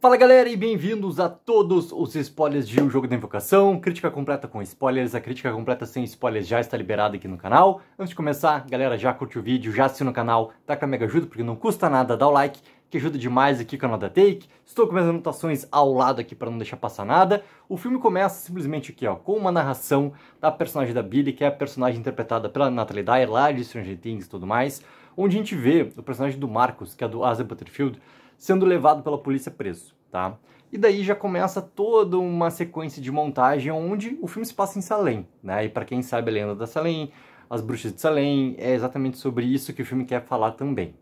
Fala galera e bem-vindos a todos os spoilers de O Jogo da Invocação. Crítica completa com spoilers, a crítica completa sem spoilers já está liberada aqui no canal. Antes de começar, galera, já curte o vídeo, já assina o canal, dá aquela mega ajuda, porque não custa nada dar o like, que ajuda demais aqui o canal da Take. Estou com minhas anotações ao lado aqui para não deixar passar nada. O filme começa simplesmente aqui, ó, com uma narração da personagem da Billy, que é a personagem interpretada pela Natalie Dyer, lá de Stranger Things e tudo mais, onde a gente vê o personagem do Marcus, que é do Asa Butterfield, sendo levado pela polícia preso, tá? E daí já começa toda uma sequência de montagem onde o filme se passa em Salem, né? E para quem sabe a lenda da Salem, as bruxas de Salem, é exatamente sobre isso que o filme quer falar também.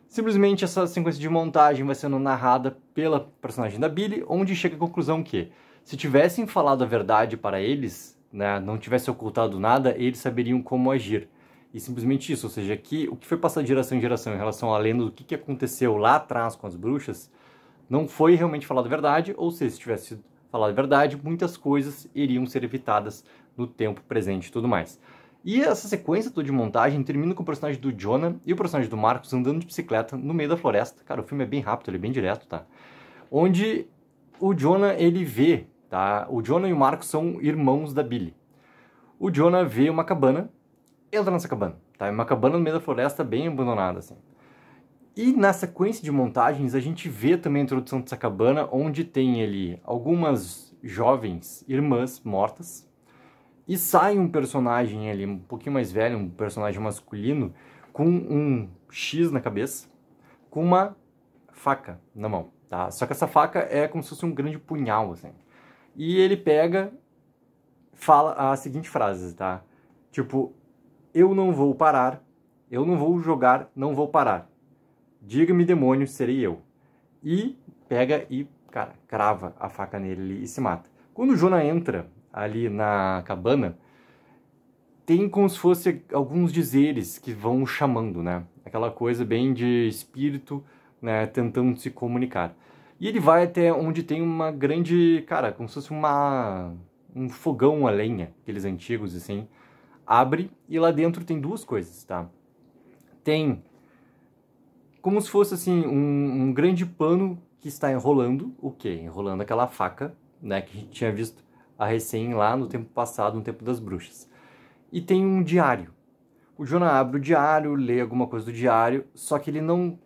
Simplesmente essa sequência de montagem vai sendo narrada pela personagem da Billy, onde chega à conclusão que, se tivessem falado a verdade para eles, né, não tivesse ocultado nada, eles saberiam como agir. E simplesmente isso, ou seja, que o que foi passado de geração em geração em relação à lenda do que aconteceu lá atrás com as bruxas, não foi realmente falado a verdade, ou seja, se tivesse sido falado a verdade, muitas coisas iriam ser evitadas no tempo presente e tudo mais. E essa sequência toda de montagem termina com o personagem do Jonah e o personagem do Marcus andando de bicicleta no meio da floresta. Cara, o filme é bem rápido, ele é bem direto, tá? Onde o Jonah, ele vê, tá? O Jonah e o Marcus são irmãos da Billy. O Jonah vê uma cabana, entra nessa cabana, tá? É uma cabana no meio da floresta bem abandonada, assim. E na sequência de montagens a gente vê também a introdução dessa cabana, onde tem ali algumas jovens irmãs mortas, e sai um personagem ali um pouquinho mais velho, um personagem masculino, com um X na cabeça, com uma faca na mão, tá? Só que essa faca é como se fosse um grande punhal, assim. E ele pega, fala a seguinte frase, tá? Tipo, eu não vou parar, eu não vou jogar, não vou parar. Diga-me, demônio, serei eu. E pega e, cara, crava a faca nele e se mata. Quando o Jonah entra ali na cabana, tem como se fosse alguns dizeres que vão chamando, né? Aquela coisa bem de espírito, né, tentando se comunicar. E ele vai até onde tem uma grande, cara, como se fosse um fogão a lenha, aqueles antigos, assim. Abre e lá dentro tem duas coisas, tá? Tem como se fosse assim um grande pano que está enrolando o quê? Enrolando aquela faca, né, que a gente tinha visto a recém lá no tempo passado, no tempo das bruxas. E tem um diário. O Jonah abre o diário, lê alguma coisa do diário, só que ele não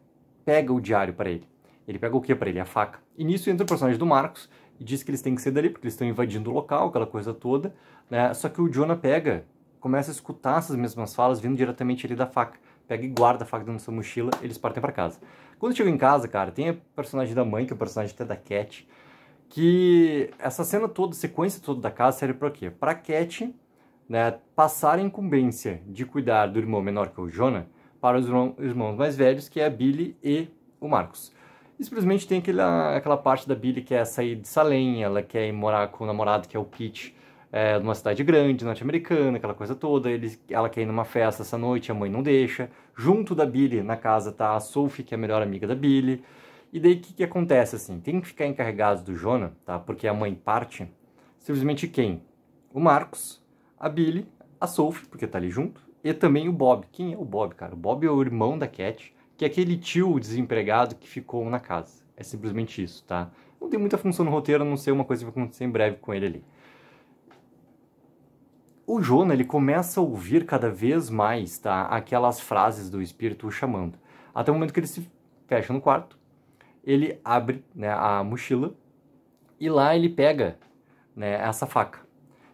pega o diário para ele. Ele pega o que para ele? A faca. E nisso entra o personagem do Marcus e diz que eles têm que sair dali porque eles estão invadindo o local, aquela coisa toda, né? Só que o Jonah começa a escutar essas mesmas falas vindo diretamente ali da faca. Pega e guarda a faca dentro da sua mochila, eles partem para casa. Quando chegam em casa, cara, tem a personagem da mãe, que é o personagem até da Cat, que essa cena toda, sequência toda da casa serve para quê? Para Cat, né, passar a incumbência de cuidar do irmão menor, que é o Jonah, para os irmãos mais velhos, que é a Billy e o Marcus. E simplesmente tem aquela parte da Billy que é sair de Salem, ela quer ir morar com o namorado, que é o Pete, numa cidade grande, norte-americana, aquela coisa toda. Ela quer ir numa festa essa noite, a mãe não deixa. Junto da Billy, na casa, tá a Sophie, que é a melhor amiga da Billy. E daí o que acontece, assim? Tem que ficar encarregados do Jonah, tá? Porque a mãe parte. Simplesmente quem? O Marcus, a Billy, a Sophie, porque tá ali junto, e também o Bob. Quem é o Bob, cara? O Bob é o irmão da Cat, que é aquele tio desempregado que ficou na casa. É simplesmente isso, tá? Não tem muita função no roteiro, a não ser uma coisa que vai acontecer em breve com ele ali. O Jonah, ele começa a ouvir cada vez mais, tá, aquelas frases do espírito o chamando. Até o momento que ele se fecha no quarto, ele abre, né, a mochila e lá ele pega, né, essa faca.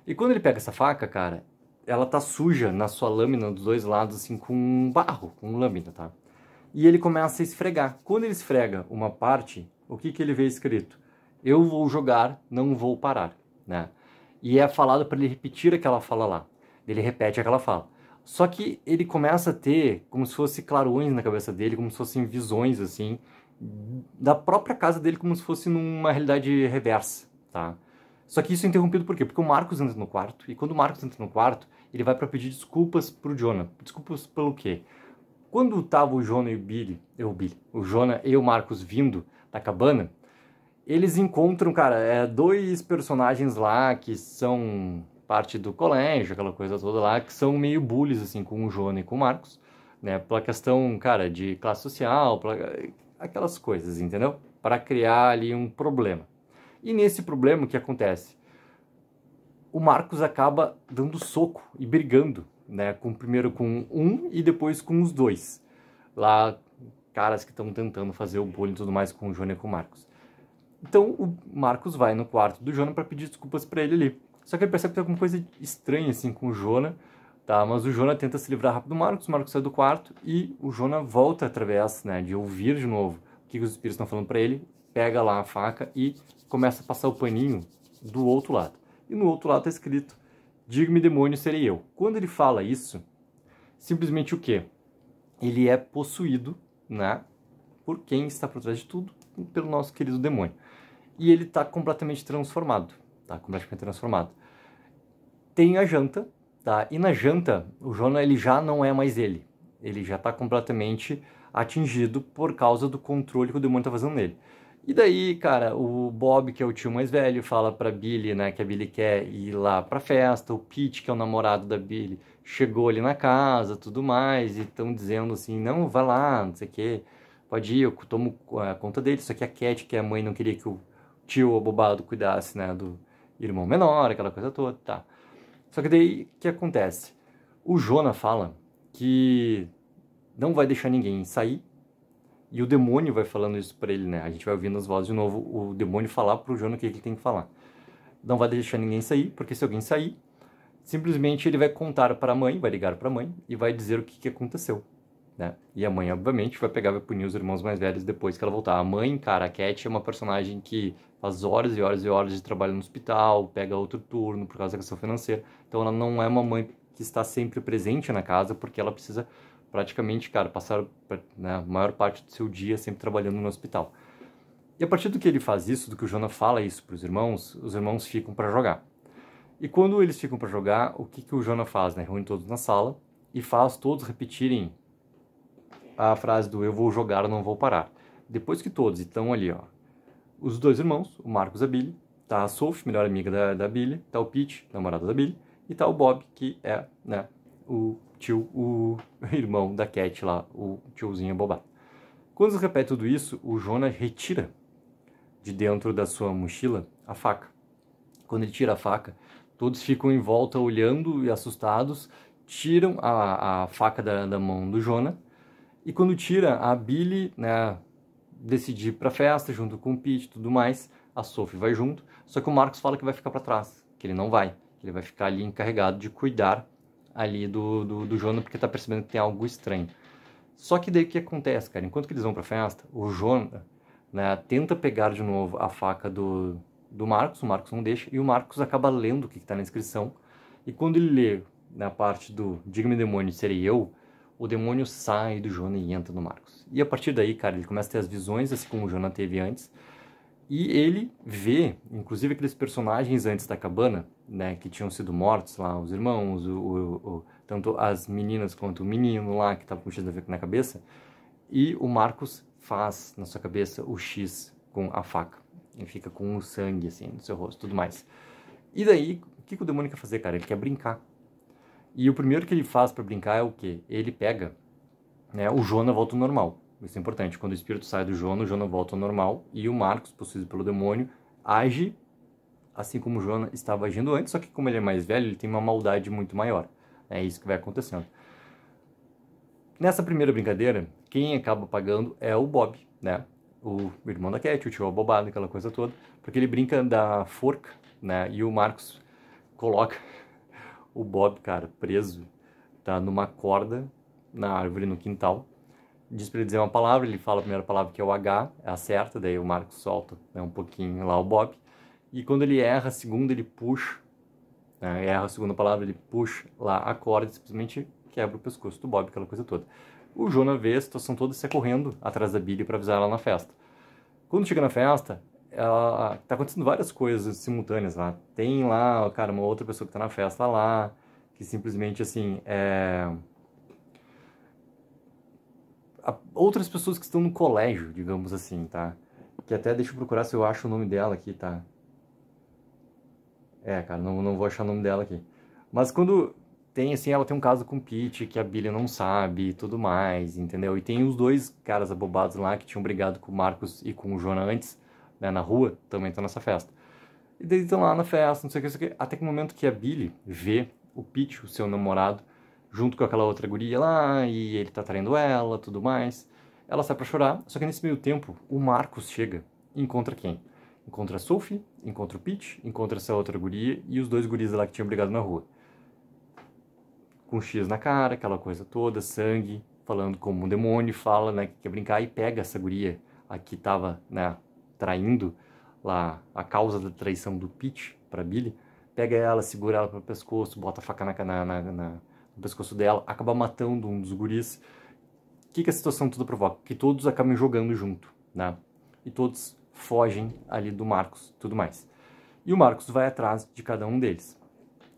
E quando ele pega essa faca, cara, ela tá suja na sua lâmina dos dois lados, assim, com barro, com lâmina, tá? E ele começa a esfregar. Quando ele esfrega uma parte, o que ele vê escrito? Eu vou jogar, não vou parar, né? E é falado para ele repetir aquela fala lá. Ele repete aquela fala. Só que ele começa a ter como se fosse clarões na cabeça dele, como se fossem visões, assim, da própria casa dele, como se fosse numa realidade reversa, tá? Só que isso é interrompido por quê? Porque o Marcus entra no quarto, e quando o Marcus entra no quarto, ele vai para pedir desculpas pro Jonah. Desculpas pelo quê? Quando tava o Jonah e o Jonah e o Marcus vindo da cabana, eles encontram, cara, dois personagens lá que são parte do colégio, aquela coisa toda lá, que são meio bullies, assim, com o Jonah e com o Marcus, né? Pela questão, cara, de classe social, aquelas coisas, entendeu? para criar ali um problema. E nesse problema, o que acontece? O Marcos acaba dando soco e brigando, né? Primeiro com um e depois com os dois. Lá, caras que estão tentando fazer o bullying e tudo mais com o Jonah e com o Marcos. Então o Marcos vai no quarto do Jonah para pedir desculpas para ele ali. Só que ele percebe que tem alguma coisa estranha assim com o Jonah, tá? Mas o Jonah tenta se livrar rápido do Marcos, o Marcos sai do quarto e o Jonah volta através, né, de ouvir de novo o que os espíritos estão falando para ele, pega lá a faca e começa a passar o paninho do outro lado. E no outro lado está escrito: diga-me, demônio, serei eu. Quando ele fala isso, simplesmente o quê? Ele é possuído, né, por quem está por trás de tudo, pelo nosso querido demônio. E ele está completamente transformado, tá? Completamente transformado. Tem a janta, tá? E na janta, o Jonah, ele já não é mais ele. Ele já está completamente atingido por causa do controle que o demônio está fazendo nele. E daí, cara, o Bob, que é o tio mais velho, fala pra Billy, né, que a Billy quer ir lá pra festa. O Pete, que é o namorado da Billy, chegou ali na casa, tudo mais, e estão dizendo assim, não, vai lá, não sei o quê, pode ir, eu tomo conta dele. Só que a Cat, que é a mãe, não queria que o tio abobado cuidasse, né, do irmão menor, aquela coisa toda, tá. Só que daí, o que acontece? O Jonah fala que não vai deixar ninguém sair, e o demônio vai falando isso pra ele, né? A gente vai ouvindo as vozes de novo, o demônio falar pro Jonah o que ele tem que falar. Não vai deixar ninguém sair, porque se alguém sair, simplesmente ele vai contar para a mãe, vai ligar para a mãe e vai dizer o que aconteceu, né? E a mãe, obviamente, vai pegar e vai punir os irmãos mais velhos depois que ela voltar. A mãe, cara, a Cat é uma personagem que faz horas e horas e horas de trabalho no hospital, pega outro turno por causa da questão financeira. Então ela não é uma mãe que está sempre presente na casa, porque ela precisa praticamente, cara, passar, né, a maior parte do seu dia sempre trabalhando no hospital. E a partir do que ele faz isso, do que o Jonah fala isso para os irmãos ficam para jogar. E quando eles ficam para jogar, o que o Jonah faz, né? Reúne todos na sala e faz todos repetirem a frase do eu vou jogar, eu não vou parar. Depois que todos estão ali, ó, os dois irmãos, o Marcos e a Billy, tá a Sophie, melhor amiga da Billy, tá o Pete, namorado da Billy, e tá o Bob, que é, né, o tio, o irmão da Cat lá, o tiozinho bobado. Quando eles repetem tudo isso, o Jonah retira de dentro da sua mochila a faca. Quando ele tira a faca, todos ficam em volta olhando e assustados, tiram a faca da mão do Jonah, e quando tira, a Billy, né, decide ir pra festa junto com o Pete e tudo mais, a Sophie vai junto, só que o Marcos fala que vai ficar para trás, que ele não vai, que ele vai ficar ali encarregado de cuidar ali do Jonah, porque tá percebendo que tem algo estranho. Só que daí o que acontece, cara? Enquanto que eles vão pra festa, o Jonah, né, tenta pegar de novo a faca do Marcos, o Marcos não deixa, e o Marcos acaba lendo o que tá na inscrição, e quando ele lê na parte do diga-me, demônio, serei eu, o demônio sai do Jonah e entra no Marcos. E a partir daí, cara, ele começa a ter as visões, assim como o Jonah teve antes, e ele vê, inclusive, aqueles personagens antes da cabana, né, que tinham sido mortos lá, os irmãos, tanto as meninas quanto o menino lá, que estava com o X na cabeça, e o Marcos faz na sua cabeça o X com a faca. Ele fica com o sangue, assim, no seu rosto, tudo mais. E daí, o que o demônio quer fazer, cara? Ele quer brincar. E o primeiro que ele faz para brincar é o quê? Ele pega, né, o Jonah volta ao normal. Isso é importante. Quando o espírito sai do Jonah, o Jonah volta ao normal. E o Marcos, possuído pelo demônio, age assim como o Jonah estava agindo antes, só que como ele é mais velho, ele tem uma maldade muito maior. É isso que vai acontecendo. Nessa primeira brincadeira, quem acaba pagando é o Bob, né? O irmão da Cat, o tio abobado, aquela coisa toda. Porque ele brinca da forca, né? E o Marcos coloca o Bob, cara, preso, tá numa corda na árvore no quintal. Diz pra ele dizer uma palavra, ele fala a primeira palavra que é o H, é a certa, daí o Marcos solta, né, um pouquinho lá o Bob. E quando ele erra a segunda, ele puxa, né, erra a segunda palavra, ele puxa lá a corda e simplesmente quebra o pescoço do Bob, aquela coisa toda. O Jonah vê a situação toda e sai correndo atrás da Billy pra avisar ela na festa. Quando chega na festa, tá acontecendo várias coisas simultâneas lá. Tem lá, cara, uma outra pessoa que tá na festa lá, que simplesmente, assim, outras pessoas que estão no colégio, digamos assim, tá? Que até, deixa eu procurar se eu acho o nome dela aqui, tá? Cara, não vou achar o nome dela aqui. Mas quando tem, assim, ela tem um caso com o Pete que a Billy não sabe e tudo mais, entendeu? E tem os dois caras abobados lá que tinham brigado com o Marcos e com o Jonah antes, né, na rua, também estão nessa festa. E daí estão lá na festa, não sei o que, não sei o que, até que o momento que a Billy vê o Pete, o seu namorado, junto com aquela outra guria lá, e ele tá traindo ela, tudo mais. Ela sai pra chorar, só que nesse meio tempo, o Marcos chega e encontra quem? Encontra a Sophie, encontra o Pete, encontra essa outra guria e os dois guris lá que tinham brigado na rua. Com X na cara, aquela coisa toda, sangue, falando como um demônio, fala, né, que quer brincar e pega essa guria, a que tava, né, traindo lá a causa da traição do Pete pra Billy, pega ela, segura ela pelo pescoço, bota a faca no pescoço dela, acaba matando um dos guris. O que a situação toda provoca? Que todos acabam jogando junto, né? E todos fogem ali do Marcos, tudo mais. E o Marcos vai atrás de cada um deles.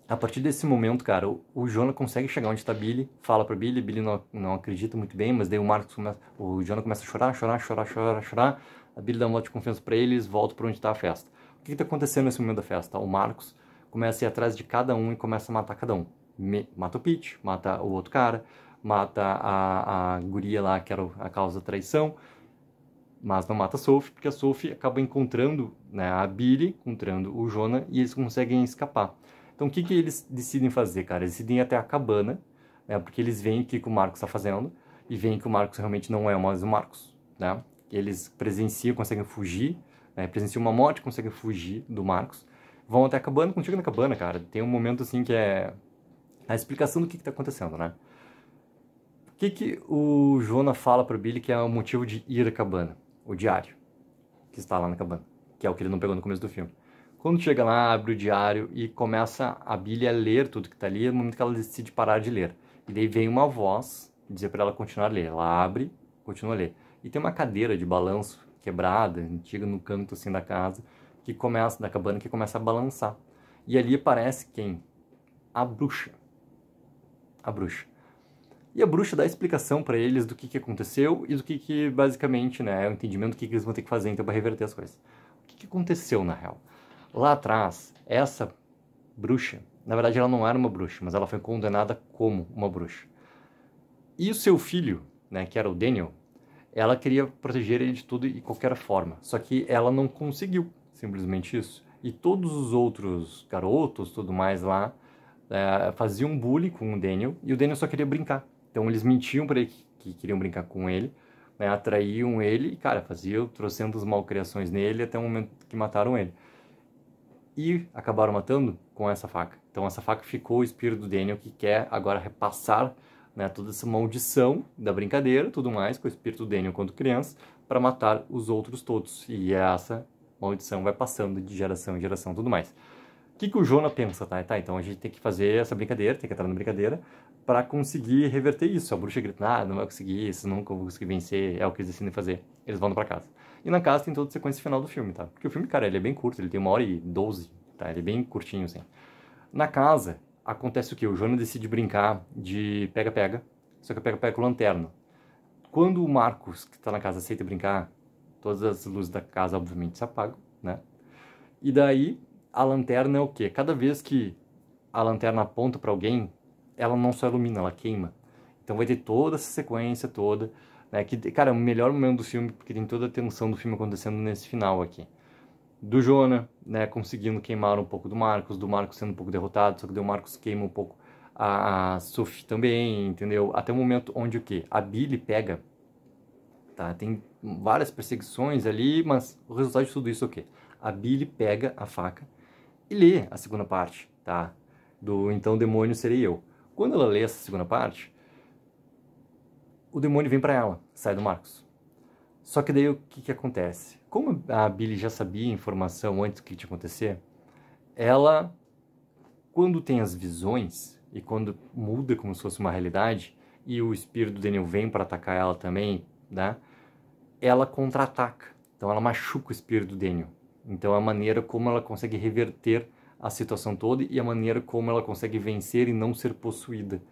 A partir desse momento, cara, o Jonah consegue chegar onde tá Billy, fala pra Billy, Billy não acredita muito bem, mas daí o Jonah começa a chorar, a Billy dá um voto de confiança pra eles, volta pra onde tá a festa. O que tá acontecendo nesse momento da festa? O Marcos começa a ir atrás de cada um e começa a matar cada um. Mata o Pete, mata o outro cara, mata a guria lá, que era a causa da traição, mas não mata a Sophie, porque a Sophie acaba encontrando, né, a Billy, encontrando o Jonah, e eles conseguem escapar. Então o que eles decidem fazer, cara? Eles decidem ir até a cabana, né, porque eles veem o que o Marcos está fazendo, e veem que o Marcos realmente não é mais o Marcos, né? Eles presenciam, conseguem fugir, né, presenciam uma morte, conseguem fugir do Marcos, vão até a cabana, quando chega na cabana, cara, tem um momento assim que é a explicação do que está acontecendo, né? O que o Jonah fala para o Billy que é o motivo de ir à cabana? O diário que está lá na cabana, que é o que ele não pegou no começo do filme. Quando chega lá, abre o diário e começa a Billy a ler tudo que está ali, no momento que ela decide parar de ler. E daí vem uma voz dizer para ela continuar a ler. Ela abre, continua a ler. E tem uma cadeira de balanço quebrada, antiga, no canto assim da casa, que começa, da cabana, que começa a balançar. E ali aparece quem? A bruxa. A bruxa. E a bruxa dá explicação para eles do que aconteceu e do que basicamente, né, é o entendimento do que eles vão ter que fazer então para reverter as coisas. O que aconteceu na real? Lá atrás, essa bruxa, na verdade ela não era uma bruxa, mas ela foi condenada como uma bruxa. E o seu filho, né, que era o Daniel, ela queria proteger ele de tudo e qualquer forma, só que ela não conseguiu, simplesmente isso. E todos os outros garotos, tudo mais lá, faziam bullying com o Daniel, e o Daniel só queria brincar. Então eles mentiam para ele que queriam brincar com ele, né, atraíam ele e, cara, faziam trocentas malcriações nele até o momento que mataram ele. E acabaram matando com essa faca. Então essa faca ficou o espírito do Daniel, que quer agora repassar, né, toda essa maldição da brincadeira, tudo mais, com o espírito do Daniel quando criança, para matar os outros todos. E essa maldição vai passando de geração em geração, tudo mais. O que o Jonah pensa, tá? Então a gente tem que fazer essa brincadeira, tem que entrar na brincadeira para conseguir reverter isso. A bruxa grita, não vai conseguir isso, nunca vou conseguir vencer, é o que eles decidem fazer. Eles vão para casa. E na casa tem toda a sequência final do filme, tá? Porque o filme, cara, ele é bem curto, ele tem 1h12, tá? Ele é bem curtinho, assim. Na casa, acontece o quê? O Jonah decide brincar de pega-pega, só que pega-pega com lanterna. Quando o Marcos, que tá na casa, aceita brincar, todas as luzes da casa, obviamente, se apagam, né? E daí, a lanterna é o quê? Cada vez que a lanterna aponta para alguém, ela não só ilumina, ela queima. Então vai ter toda essa sequência toda, né? Que, cara, é o melhor momento do filme, porque tem toda a tensão do filme acontecendo nesse final aqui. Do Jonah, né, conseguindo queimar um pouco do Marcos sendo um pouco derrotado, só que o Marcos queima um pouco a Sophie também, entendeu? Até o momento onde o quê? A Billy pega, tá? Tem várias perseguições ali, mas o resultado de tudo isso é o quê? A Billy pega a faca e lê a segunda parte, tá? Do Então o Demônio Serei Eu. Quando ela lê essa segunda parte, o demônio vem pra ela, sai do Marcos. Só que daí o que acontece? Como a Billy já sabia a informação antes do que ia acontecer, ela, quando tem as visões e quando muda como se fosse uma realidade e o espírito do Daniel vem para atacar ela também, né? Ela contra-ataca. Então ela machuca o espírito do Daniel. Então a maneira como ela consegue reverter a situação toda e a maneira como ela consegue vencer e não ser possuída.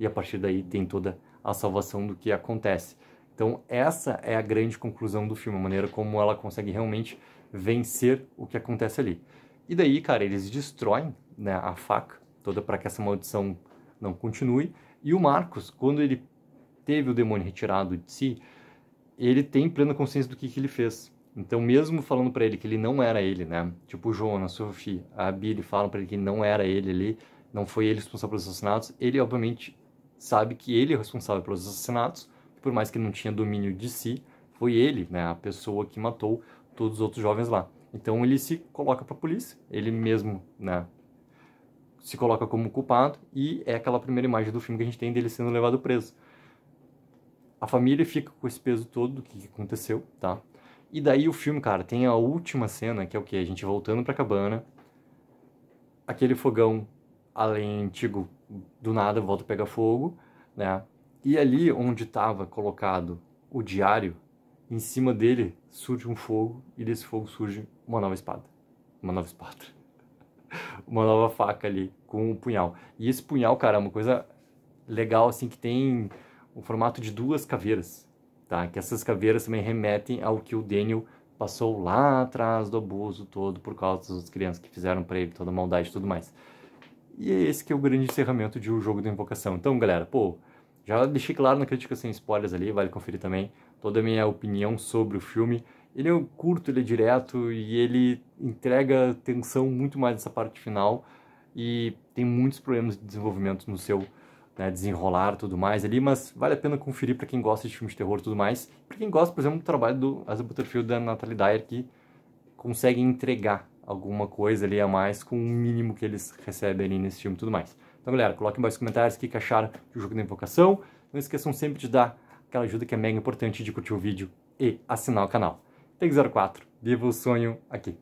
E a partir daí tem toda a salvação do que acontece. Então essa é a grande conclusão do filme, a maneira como ela consegue realmente vencer o que acontece ali. E daí, cara, eles destroem, né, a faca toda para que essa maldição não continue. E o Marcos, quando ele teve o demônio retirado de si, ele tem plena consciência do que ele fez. Então, mesmo falando pra ele que ele não era ele, né? Tipo o Jonas, a Sophie, a Billy falam pra ele que não era ele ali, não foi ele responsável pelos assassinatos. Ele, obviamente, sabe que ele é responsável pelos assassinatos, por mais que ele não tinha domínio de si, foi ele, né? A pessoa que matou todos os outros jovens lá. Então, ele se coloca pra polícia, ele mesmo, né? Se coloca como culpado, e é aquela primeira imagem do filme que a gente tem dele sendo levado preso. A família fica com esse peso todo do que aconteceu, tá? E daí o filme, cara, tem a última cena, que é o quê? A gente voltando pra cabana, aquele fogão além antigo, do nada, volta a pegar fogo, né? E ali onde estava colocado o diário, em cima dele surge um fogo, e desse fogo surge uma nova espada. Uma nova espada. Uma nova faca ali, com um punhal. E esse punhal, cara, é uma coisa legal, assim, que tem o formato de 2 caveiras, tá? Que essas caveiras também remetem ao que o Daniel passou lá atrás do abuso todo por causa das crianças que fizeram pra ele, toda a maldade e tudo mais. E é esse que é o grande encerramento de O Jogo da Invocação. Então, galera, pô, já deixei claro na crítica sem spoilers ali, vale conferir também toda a minha opinião sobre o filme. Ele é curto, ele é direto e ele entrega tensão muito mais nessa parte final e tem muitos problemas de desenvolvimento no seu, né, desenrolar e tudo mais ali, mas vale a pena conferir para quem gosta de filmes de terror e tudo mais. Para quem gosta, por exemplo, do trabalho do Asa Butterfield e da Natalie Dyer, que conseguem entregar alguma coisa ali a mais com o mínimo que eles recebem ali nesse filme e tudo mais. Então, galera, coloquem embaixo nos comentários o que acharam do Jogo da Invocação. Não esqueçam sempre de dar aquela ajuda que é mega importante, de curtir o vídeo e assinar o canal. Take04, viva o sonho aqui.